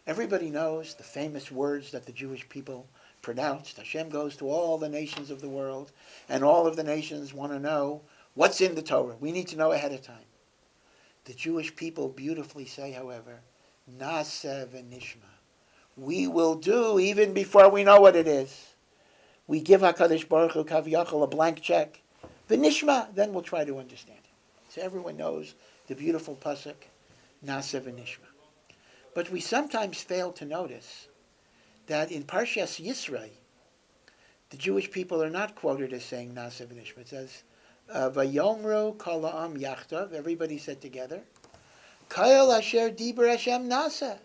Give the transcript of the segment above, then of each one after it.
Everybody knows the famous words that the Jewish people pronounced. Hashem goes to all the nations of the world, and all of the nations want to know what's in the Torah. We need to know ahead of time. The Jewish people beautifully say, however, Naseh v'nishma. We will do even before we know what it is. We give HaKadosh Baruch Hu Kaviyachol a blank check. V'nishma, then we'll try to understand it. So everyone knows the beautiful pasuk, Naseh v'nishma. But we sometimes fail to notice that in Parshas Yisro, the Jewish people are not quoted as saying Naseh v'nishma. It says, Vayomru kol ha'am yachtav, everybody said together, Kol asher diber Hashem naseh.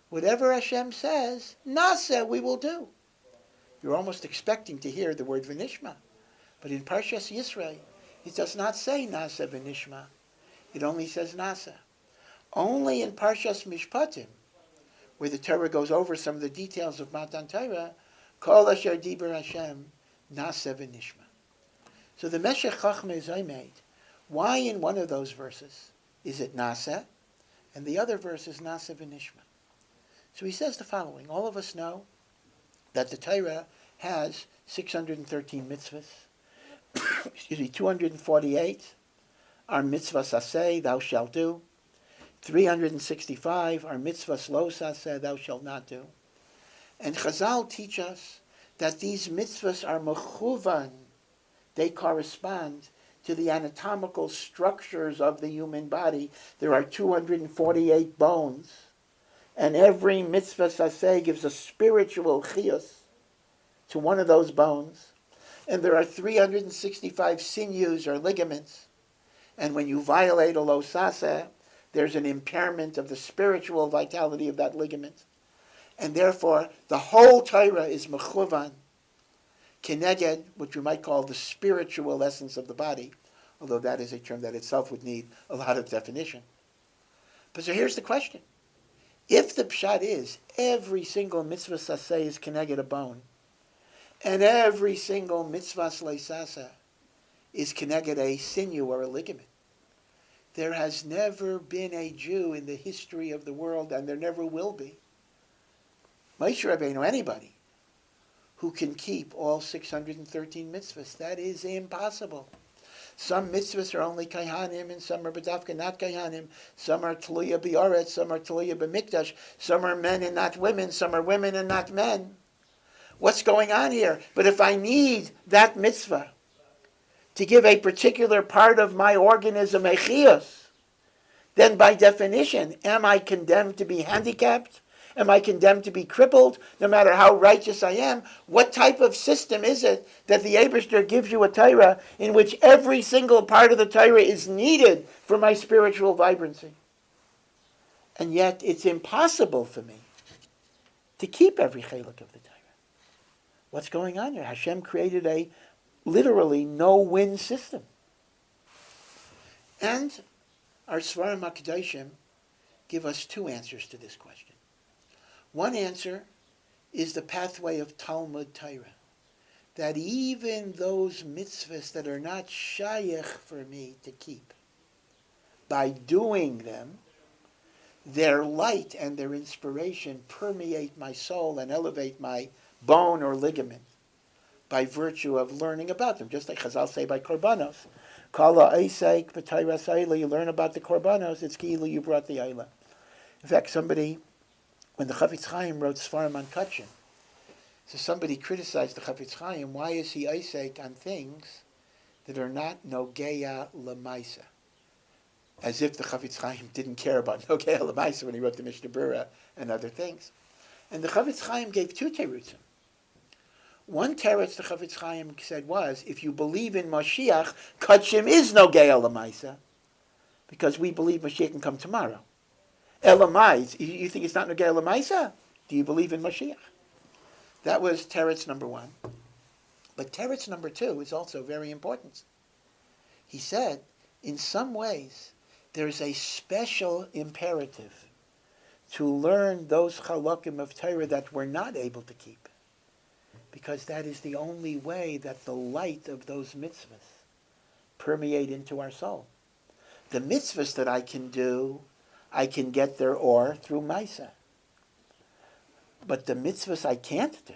Whatever Hashem says, naseh, we will do. You're almost expecting to hear the word v'nishma. But in Parshas Yisro, it does not say naseh v'nishma. It only says naseh. Only in Parshas Mishpatim, where the Torah goes over some of the details of Matan Torah, Kol asher diber Hashem naseh v'nishma. So the Meshech Chachma is made. Why in one of those verses is it naseh, and the other verse is naseh v'nishma? So he says the following. All of us know that the Torah has 613 mitzvahs. 248 are mitzvahs aseh, thou shalt do. 365 are mitzvahs lo saseh, thou shalt not do. And Chazal teach us that these mitzvahs are mechuvan. They correspond to the anatomical structures of the human body. There are 248 bones. And every mitzvah saseh gives a spiritual chiyus to one of those bones. And there are 365 sinews or ligaments. And when you violate a lo saseh, there's an impairment of the spiritual vitality of that ligament. And therefore, the whole Torah is mechuvan, keneged, what you might call the spiritual essence of the body, although that is a term that itself would need a lot of definition. But so here's the question. If the pshat is every single mitzvah saseh is keneged a bone, and every single mitzvah leisaseh is keneged a sinew or a ligament, there has never been a Jew in the history of the world, and there never will be, Moshe Rabbeinu, anybody, who can keep all 613 mitzvahs. That is impossible. Some mitzvahs are only kaihanim, and some are b'davka not kaihanim. Some are tluya b'oretz, some are tluya b'mikdash. Some are men and not women. Some are women and not men. What's going on here? But if I need that mitzvah to give a particular part of my organism a chiyus, then by definition, am I condemned to be handicapped? Am I condemned to be crippled, no matter how righteous I am? What type of system is it that the Eibishter gives you a Torah in which every single part of the Torah is needed for my spiritual vibrancy? And yet, it's impossible for me to keep every chelek of the Torah. What's going on here? Hashem created a literally no-win system. And our Svarim HaKadoshim give us two answers to this question. One answer is the pathway of Talmud Torah, that even those mitzvahs that are not shayach for me to keep, by doing them, their light and their inspiration permeate my soul and elevate my bone or ligament by virtue of learning about them, just like Chazal say by korbanos. Kala eisek b'tayras ayla, you learn about the korbanos, it's ki'ilu you brought the ayla. In fact, when the Chafetz Chaim wrote Sfarim on Kachin, so somebody criticized the Chafetz Chaim, why is he eisek on things that are not nogeya lemaisa? As if the Chafetz Chaim didn't care about nogeya lemaisa when he wrote the Mishnah Berurah and other things. And the Chafetz Chaim gave two terutzim. One teretz the Chafetz Chaim said was, if you believe in Mashiach, Kachim is nogeya lemaisa, because we believe Mashiach can come tomorrow. Elamais, you think it's not Nogei Elamaisa? Do you believe in Mashiach? That was teretz number one. But teretz number two is also very important. He said, in some ways, there's a special imperative to learn those chalakim of Torah that we're not able to keep, because that is the only way that the light of those mitzvahs permeate into our soul. The mitzvahs that I can do, I can get their or through Maisa. But the mitzvahs I can't do,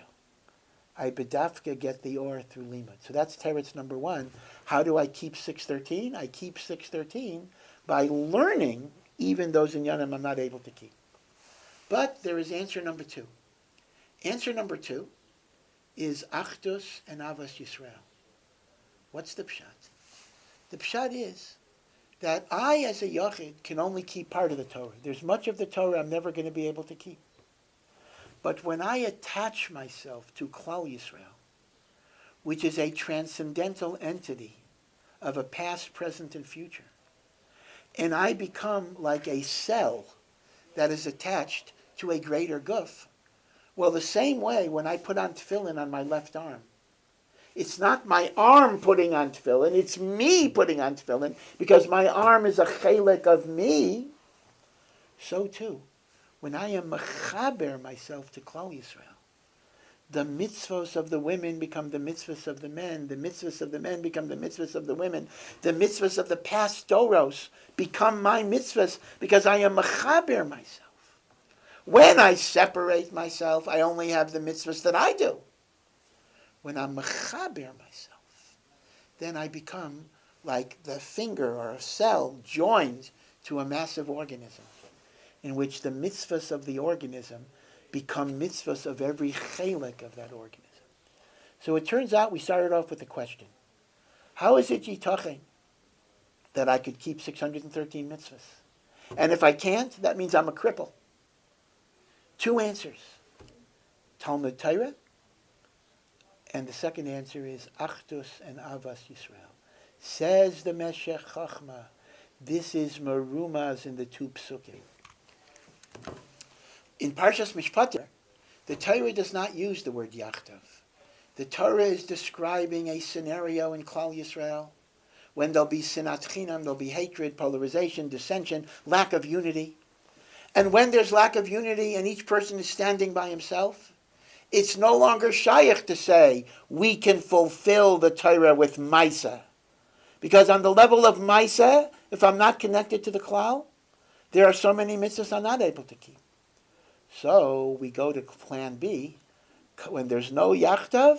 I bedafka get the or through limud. So that's teretz number one. How do I keep 613? I keep 613 by learning even those inyanim I'm not able to keep. But there is answer number two. Answer number two is achdus and avas Yisrael. What's the pshat? The pshat is that I, as a yachid, can only keep part of the Torah. There's much of the Torah I'm never going to be able to keep. But when I attach myself to Klal Yisrael, which is a transcendental entity of a past, present, and future, and I become like a cell that is attached to a greater guf, well, the same way when I put on tefillin on my left arm, it's not my arm putting on tefillin, it's me putting on tefillin, because my arm is a chelek of me. So too, when I am mechaber myself to Klal Yisrael, the mitzvos of the women become the mitzvos of the men, the mitzvos of the men become the mitzvos of the women, the mitzvos of the past doros become my mitzvos, because I am mechaber myself. When I separate myself, I only have the mitzvahs that I do. When I'm mechaber myself, then I become like the finger or a cell joined to a massive organism, in which the mitzvahs of the organism become mitzvahs of every chelek of that organism. So it turns out we started off with a question. How is it yitachon that I could keep 613 mitzvahs? And if I can't, that means I'm a cripple. Two answers. Talmud Torah, and the second answer is Achdus and Avas Yisrael. Says the Meshech Chachma, this is Merumaz in the two psukim. In Parshas Mishpatim, the Torah does not use the word Yachtav. The Torah is describing a scenario in Klal Yisrael when there'll be sinat chinam, there'll be hatred, polarization, dissension, lack of unity. And when there's lack of unity and each person is standing by himself, it's no longer shaykh to say, we can fulfill the Torah with Maisa. Because on the level of Maisa, if I'm not connected to the Klal, there are so many mitzvahs I'm not able to keep. So we go to plan B. When there's no Yachtav,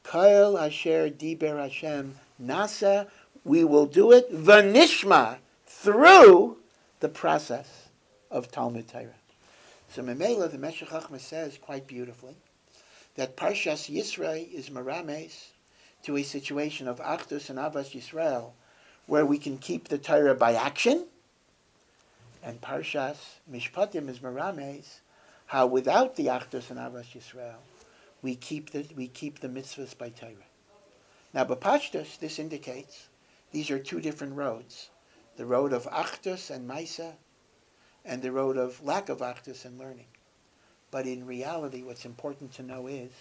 Kol Asher Diber Hashem Nasa, we will do it v'nishma, through the process of Talmud Torah. So Memela, the Meshech Chachma says quite beautifully that Parshas Yisrael is merames to a situation of Achdus and Avas Yisrael, where we can keep the Torah by action, and Parshas Mishpatim is merames how without the Achdus and Avas Yisrael we keep the mitzvahs by Torah. Now, B'Pashtus, this indicates these are two different roads: the road of Achdus and Maisa, and the road of lack of Achdus and learning. But in reality, what's important to know is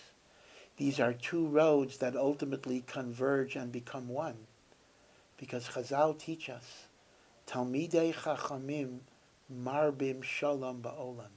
these are two roads that ultimately converge and become one. Because Chazal teach us, Talmidei Chachamim marbim shalom ba'olam.